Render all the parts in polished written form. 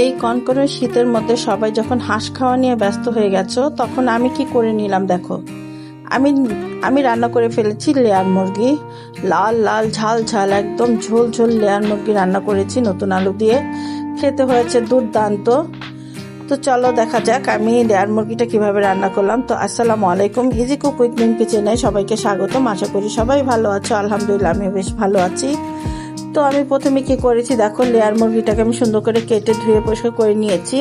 এই কনকনে শীতের মধ্যে সবাই যখন হাঁস খাওয়া নিয়ে ব্যস্ত হয়ে গেছো, তখন আমি কি করে নিলাম দেখো। আমি আমি রান্না করে ফেলেছি লেয়ার মুরগি। লাল লাল ঝাল ঝাল একদম ঝোল ঝোল লেয়ার মুরগি রান্না করেছি নতুন আলু দিয়ে। খেতে হয়েছে দুর্দান্ত। তো চলো দেখা যাক আমি লেয়ার মুরগিটা কিভাবে রান্না করলাম। তো আসসালামু আলাইকুম, ইজি কুক উইথ মিম কিচেনে সবাইকে স্বাগতম। আশা করি সবাই ভালো আছো। আলহামদুলিল্লাহ আমি বেশ ভালো আছি। তো আমি প্রথমে কি করেছি দেখো, লেয়ার মুরগিটাকে আমি সুন্দর করে কেটে ধুয়ে পরিষ্কার করে নিয়েছি।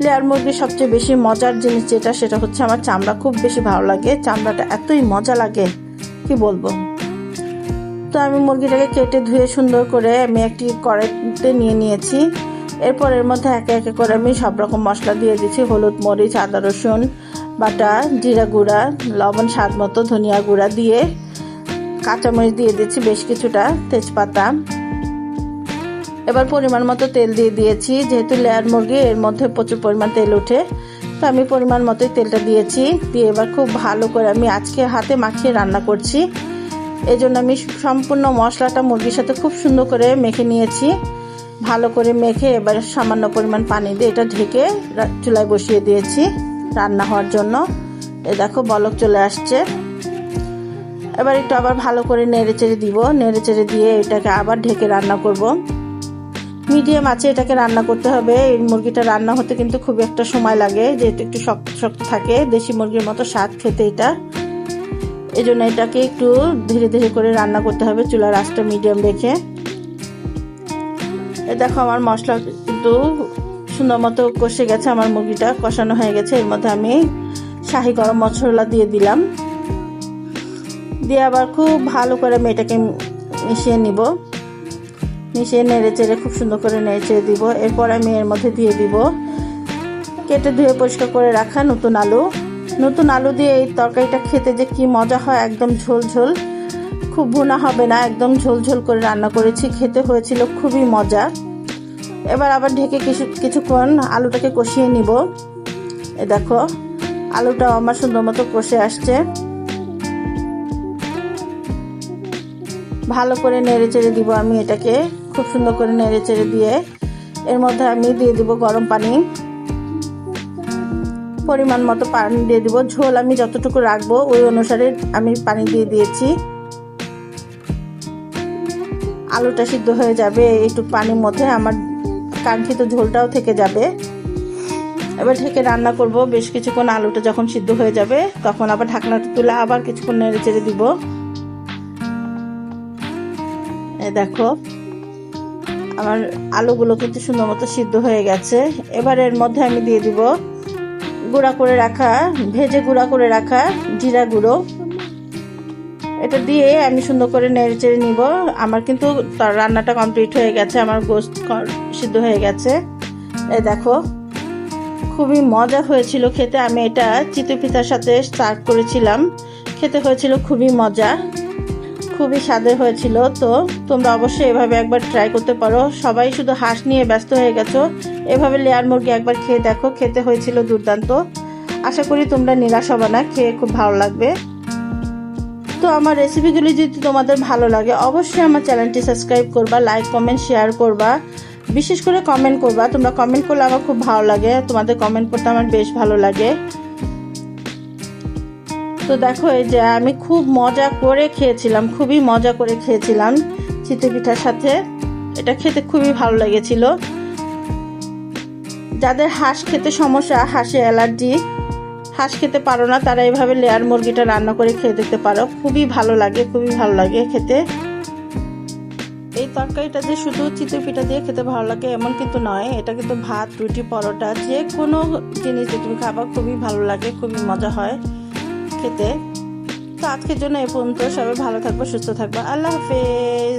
লেয়ার মুরগির সবচেয়ে বেশি মজার জিনিস সেটা হচ্ছে আমার চামড়া খুব বেশি ভালো লাগে। চামড়াটা এতই মজা লাগে কি বলবো। তো আমি মুরগিটাকে কেটে ধুয়ে সুন্দর করে আমি একটি কড়াইতে নিয়ে নিয়েছি। এরপর এর মধ্যে একে একে করে আমি সব রকম মশলা দিয়ে দিচ্ছি। হলুদ, মরিচ, আদা, রসুন বাটা, জিরা গুঁড়া, লবণ স্বাদ মতো, ধনিয়া গুঁড়া দিয়ে কাঁচামরিচ দিয়ে দিচ্ছি বেশ কিছুটা, তেজপাতা। এবার পরিমাণ মতো তেল দিয়ে দিয়েছি। যেহেতু লেয়ার মুরগি এর মধ্যে প্রচুর পরিমাণ তেল ওঠে, তো আমি পরিমাণ মতোই তেলটা দিয়েছি। দিয়ে এবার খুব ভালো করে আমি আজকে হাতে মাখিয়ে রান্না করছি। এই জন্য আমি সম্পূর্ণ মশলাটা মুরগির সাথে খুব সুন্দর করে মেখে নিয়েছি। ভালো করে মেখে এবার সামান্য পরিমাণ পানি দিয়ে এটা ঢেকে চুলায় বসিয়ে দিয়েছি রান্না হওয়ার জন্য। এই দেখো বলক চলে আসছে। এবার একটু আবার ভালো করে নেড়ে চেড়ে দিব। নেড়ে চেড়ে দিয়ে এটাকে আবার ঢেকে রান্না করব। মিডিয়াম আঁচে এটাকে রান্না করতে হবে। এই মুরগিটা রান্না হতে কিন্তু খুব একটা সময় লাগে, যেহেতু একটু শক্ত শক্ত থাকে, দেশি মুরগির মতো স্বাদ খেতে এটা। এই জন্য এটাকে একটু ধীরে ধীরে করে রান্না করতে হবে, চুলার আঁচটা মিডিয়াম রেখে। দেখো আমার মশলা কিন্তু সুন্দর মতো কষে গেছে, আমার মুরগিটা কষানো হয়ে গেছে। এর মধ্যে আমি শাহি গরম মশলা দিয়ে দিলাম। দিয়ে আবার খুব ভালো করে আমি এটাকে মিশিয়ে নিব। মিশিয়ে নেড়ে চেড়ে খুব সুন্দর করে নেড়ে চেড়ে দিব। এরপর আমি এর মধ্যে দিয়ে দিব কেটে ধুয়ে পরিষ্কার করে রাখা নতুন আলু। নতুন আলু দিয়ে এই তরকারিটা খেতে যে কি মজা হয়, একদম ঝোল ঝোল, খুব ভুনা হবে না, একদম ঝোল ঝোল করে রান্না করেছি। খেতে হয়েছিল খুবই মজা। এবার আবার ঢেকে কিছুক্ষণ আলুটাকে কষিয়ে নিব। এ দেখো আলুটাও আমার সুন্দর মতো কষে আসছে। ভালো করে নেড়ে চেড়ে দিব আমি এটাকে, খুব সুন্দর করে নেড়ে চেড়ে দিয়ে এর মধ্যে আমি দিয়ে দিব গরম পানি। পরিমাণ মতো পানি দিয়ে দিব। ঝোল আমি যতটুকু রাখবো ওই অনুসারে আমি পানি দিয়ে দিয়েছি। আলুটা সিদ্ধ হয়ে যাবে একটু পানির মধ্যে, আমার কাঙ্ক্ষিত ঝোলটাও থেকে যাবে। এবার ঢেকে রান্না করব বেশ কিছুক্ষণ। আলুটা যখন সিদ্ধ হয়ে যাবে তখন আবার ঢাকনাটা তুলে আবার কিছুক্ষণ নেড়ে চেড়ে দিব। দেখো আমার আলুগুলো কিন্তু সুন্দর মতো সিদ্ধ হয়ে গেছে। এবার এর মধ্যে আমি দিয়ে দিব গুঁড়া করে রাখা, ভেজে গুঁড়া করে রাখা জিরা গুঁড়ো। এটা দিয়ে আমি সুন্দর করে নেড়ে চেড়ে নিব। আমার কিন্তু রান্নাটা কমপ্লিট হয়ে গেছে, আমার গোশত সিদ্ধ হয়ে গেছে। এই দেখো খুবই মজা হয়েছিল খেতে। আমি এটা চিতই পিঠার সাথে সার্ভ করেছিলাম। খেতে হয়েছিল খুবই মজা, খুবই স্বাদের হয়েছিল। তো তোমরা অবশ্যই এভাবে একবার ট্রাই করতে পারো। সবাই শুধু হাঁস নিয়ে ব্যস্ত হয়ে গেছো, এভাবে লেয়ার মুরগি একবার খেয়ে দেখো, খেতে হয়েছিল দুর্দান্ত। আশা করি তোমরা নিরাশ হবে না, খেয়ে খুব ভালো লাগবে। তো আমার রেসিপিগুলি যদি তোমাদের ভালো লাগে অবশ্যই আমার চ্যানেলটি সাবস্ক্রাইব করবা, লাইক কমেন্ট শেয়ার করবা, বিশেষ করে কমেন্ট করবা। তোমরা কমেন্ট করলে আমার খুব ভালো লাগে, তোমাদের কমেন্ট করতে আমার বেশ ভালো লাগে। তো দেখো এই যে আমি খুব মজা করে খেয়েছিলাম, খুবই মজা করে খেয়েছিলাম চিতই পিঠার সাথে। এটা খেতে খুবই ভালো লেগেছিল। যাদের হাঁস খেতে সমস্যা, হাঁসে অ্যালার্জি, হাঁস খেতে পারো না, তারা এইভাবে লেয়ার মুরগিটা রান্না করে খেয়ে দেখতে পারো। খুবই ভালো লাগে, খুবই ভালো লাগে খেতে। এই তরকারিটা যে শুধু চিতই পিঠা দিয়ে খেতে ভালো লাগে এমন কিন্তু নয়, এটা কিন্তু ভাত, রুটি, পরোটা যে কোনো জিনিস দিয়ে তুমি খাবা খুবই ভালো লাগে, খুবই মজা হয় খেতে। তো আজকের জন্য এই পর্যন্ত। সবাই ভালো থাকবো, সুস্থ থাকবো। আল্লাহ হাফেজ।